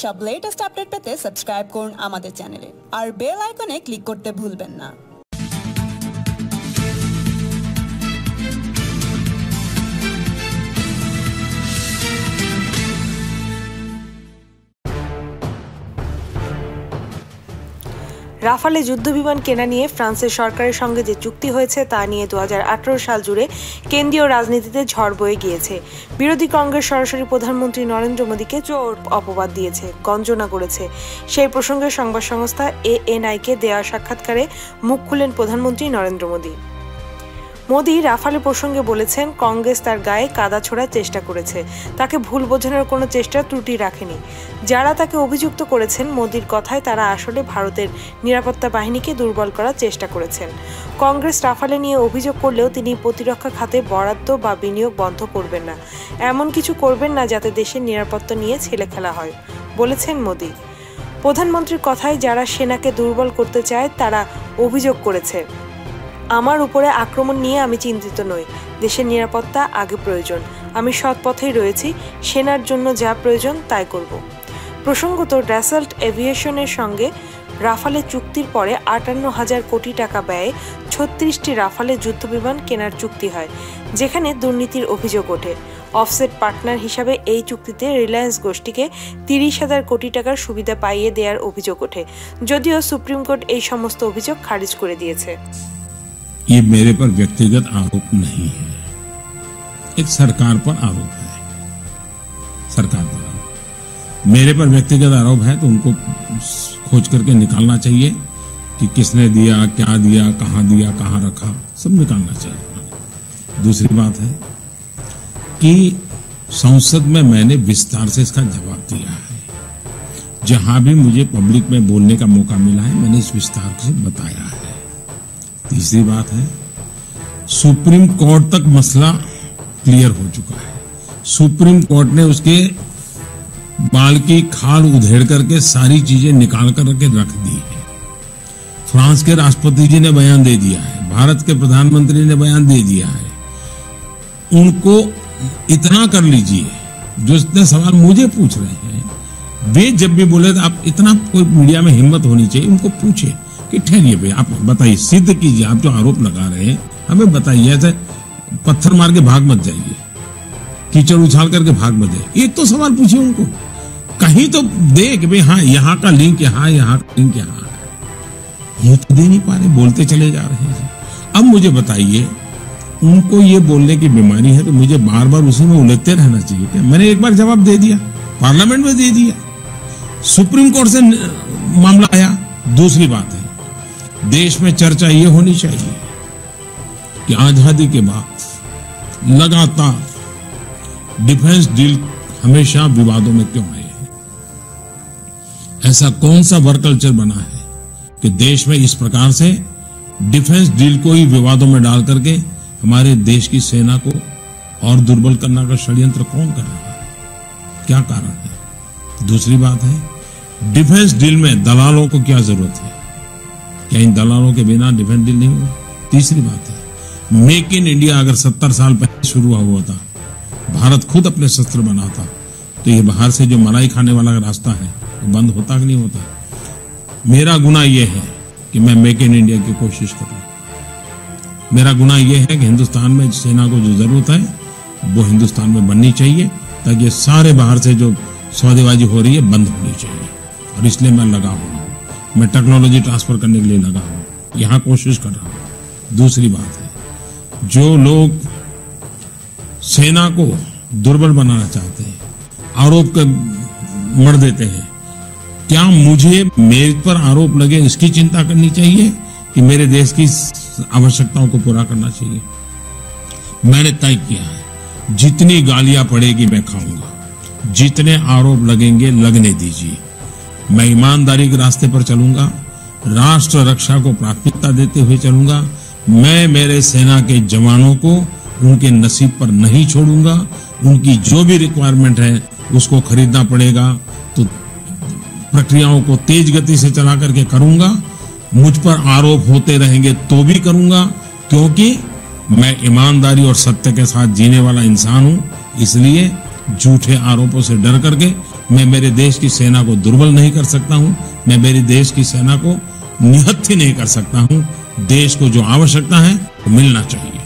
সব latest update পেতে subscribe করুন আমাদের চ্যানেলে আর বেল আইকনে ক্লিক করতে ভুলবেন না। রাফালে যুদ্ধবিমান কেনা নিয়ে ফ্রান্সের সরকারের সঙ্গে যে চুক্তি হয়েছে তা নিয়ে 2018 সাল জুড়ে কেন্দ্রীয় রাজনীতিতে ঝড় বয়ে গিয়েছে। বিরোধী কংগ্রেস সরাসরি প্রধানমন্ত্রী নরেন্দ্র মোদীকে চোর অপবাদ দিয়েছে, গঞ্জনা করেছে। সেই প্রসঙ্গে সংবাদ সংস্থা ANI-কে দেওয়া সাক্ষাৎকারে মুখ খুলেন প্রধানমন্ত্রী নরেন্দ্র মোদী। মোদী রাফালে প্রসঙ্গে বলেছেন, কংগ্রেস তার গায়ে কাদা ছোড়ার চেষ্টা করেছে, তাকে ভুল বোঝানোর কোনো চেষ্টা ত্রুটি রাখেনি। যারা তাকে অভিযুক্ত করেছেন মোদীর কথায়, তারা আসলে ভারতের নিরাপত্তা বাহিনীকে দুর্বল করার চেষ্টা করেছেন। কংগ্রেস রাফালে নিয়ে অভিযোগ করলেও তিনি প্রতিরক্ষা খাতে বরাদ্দ বা বিনিয়োগ বন্ধ করবেন না, এমন কিছু করবেন না যাতে দেশের নিরাপত্তা নিয়ে ছেলেখেলা হয়, বলেছেন মোদী। প্রধানমন্ত্রীর কথায় যারা সেনাকে দুর্বল করতে চায় তারা অভিযোগ করেছে, আমার উপরে আক্রমণ নিয়ে আমি চিন্তিত নই, দেশের নিরাপত্তা আগে প্রয়োজন, আমি সৎ পথেই রয়েছি, সেনার জন্য যা প্রয়োজন তাই করব। প্রসঙ্গত, ড্যাসল্ট এভিয়েশনের সঙ্গে রাফালে চুক্তির পরে 58,000 কোটি টাকা ব্যয়ে 36টি রাফালে যুদ্ধবিমান কেনার চুক্তি হয়, যেখানে দুর্নীতির অভিযোগ ওঠে। অফসেট পার্টনার হিসাবে এই চুক্তিতে রিলায়েন্স গোষ্ঠীকে 30,000 কোটি টাকার সুবিধা পাইয়ে দেওয়ার অভিযোগ ওঠে, যদিও সুপ্রিম কোর্ট এই সমস্ত অভিযোগ খারিজ করে দিয়েছে। ये मेरे पर व्यक्तिगत आरोप नहीं है, एक सरकार पर आरोप है। सरकार पर आरोप, मेरे पर व्यक्तिगत आरोप है तो उनको खोज करके निकालना चाहिए कि किसने दिया, क्या दिया, कहां रखा, सब निकालना चाहिए। दूसरी बात है कि संसद में मैंने विस्तार से इसका जवाब दिया है, जहां भी मुझे पब्लिक में बोलने का मौका मिला है मैंने इस विस्तार से बताया है। तीसरी बात है, सुप्रीम कोर्ट तक मसला क्लियर हो चुका है। सुप्रीम कोर्ट ने उसके बाल की खाल उधेड़ करके सारी चीजें निकाल करके रख दी है। फ्रांस के राष्ट्रपति जी ने बयान दे दिया है, भारत के प्रधानमंत्री ने बयान दे दिया है। उनको इतना कर लीजिए, जो इतने सवाल मुझे पूछ रहे हैं, वे जब भी बोले तो आप इतना कोई मीडिया में हिम्मत होनी चाहिए, उनको पूछे कि ठहरिए भाई, आप बताइए, सिद्ध कीजिए, आप जो आरोप लगा रहे हैं हमें बताइए। ऐसे पत्थर मार के भाग मत जाइए, कीचड़ उछाल करके भाग मत जाइए, एक तो सवाल पूछिए उनको, कहीं तो दे कि भाई हाँ यहाँ का लिंक यहाँ, यहाँ का लिंक यहाँ। ये तो दे नहीं पा रहे, बोलते चले जा रहे हैं। अब मुझे बताइए, उनको ये बोलने की बीमारी है तो मुझे बार बार उसी में उलझते रहना चाहिए क्या? मैंने एक बार जवाब दे दिया, पार्लियामेंट में दे दिया, सुप्रीम कोर्ट से मामला आया। दूसरी बात है, देश में चर्चा ये होनी चाहिए कि आजादी के बाद लगातार डिफेंस डील हमेशा विवादों में क्यों आए हैं? ऐसा कौन सा वर्क कल्चर बना है कि देश में इस प्रकार से डिफेंस डील को ही विवादों में डाल करके हमारे देश की सेना को और दुर्बल करने का षड्यंत्र कौन कर रहा है? क्या कारण है? दूसरी बात है, डिफेंस डील में दलालों को क्या जरूरत है? क्या इन दलालों के बिना डिफेंस डील नहीं होगा? तीसरी बात है, मेक इन इंडिया अगर 70 साल पहले शुरू हुआ था, भारत खुद अपने शस्त्र बनाता, तो ये बाहर से जो मलाई खाने वाला रास्ता है वो बंद होता कि नहीं होता? मेरा गुनाह ये है कि मैं मेक इन इंडिया की कोशिश करूं। मेरा गुनाह ये है कि हिंदुस्तान में सेना को जो जरूरत है वो हिंदुस्तान में बननी चाहिए, ताकि सारे बाहर से जो सौदेबाजी हो रही है बंद होनी चाहिए। और इसलिए मैं लगा हूं, मैं टेक्नोलॉजी ट्रांसफर करने के लिए लगा हूं, यहां कोशिश कर रहा हूं। दूसरी बात है, जो लोग सेना को दुर्बल बनाना चाहते हैं, आरोप कर मर देते हैं, क्या मुझे मेरे पर आरोप लगे इसकी चिंता करनी चाहिए कि मेरे देश की आवश्यकताओं को पूरा करना चाहिए? मैंने तय किया है, जितनी गालियां पड़ेगी मैं खाऊंगा, जितने आरोप लगेंगे लगने दीजिए। मैं ईमानदारी के रास्ते पर चलूंगा, राष्ट्र रक्षा को प्राथमिकता देते हुए चलूंगा। मैं मेरे सेना के जवानों को उनके नसीब पर नहीं छोड़ूंगा। उनकी जो भी रिक्वायरमेंट है उसको खरीदना पड़ेगा तो प्रक्रियाओं को तेज गति से चला करके करूंगा। मुझ पर आरोप होते रहेंगे तो भी करूंगा, क्योंकि मैं ईमानदारी और सत्य के साथ जीने वाला इंसान हूं। इसलिए झूठे आरोपों से डर करके मैं मेरे देश की सेना को दुर्बल नहीं कर सकता हूं, मैं मेरे देश की सेना को निहत्थी नहीं कर सकता हूं। देश को जो आवश्यकता है वो मिलना चाहिए।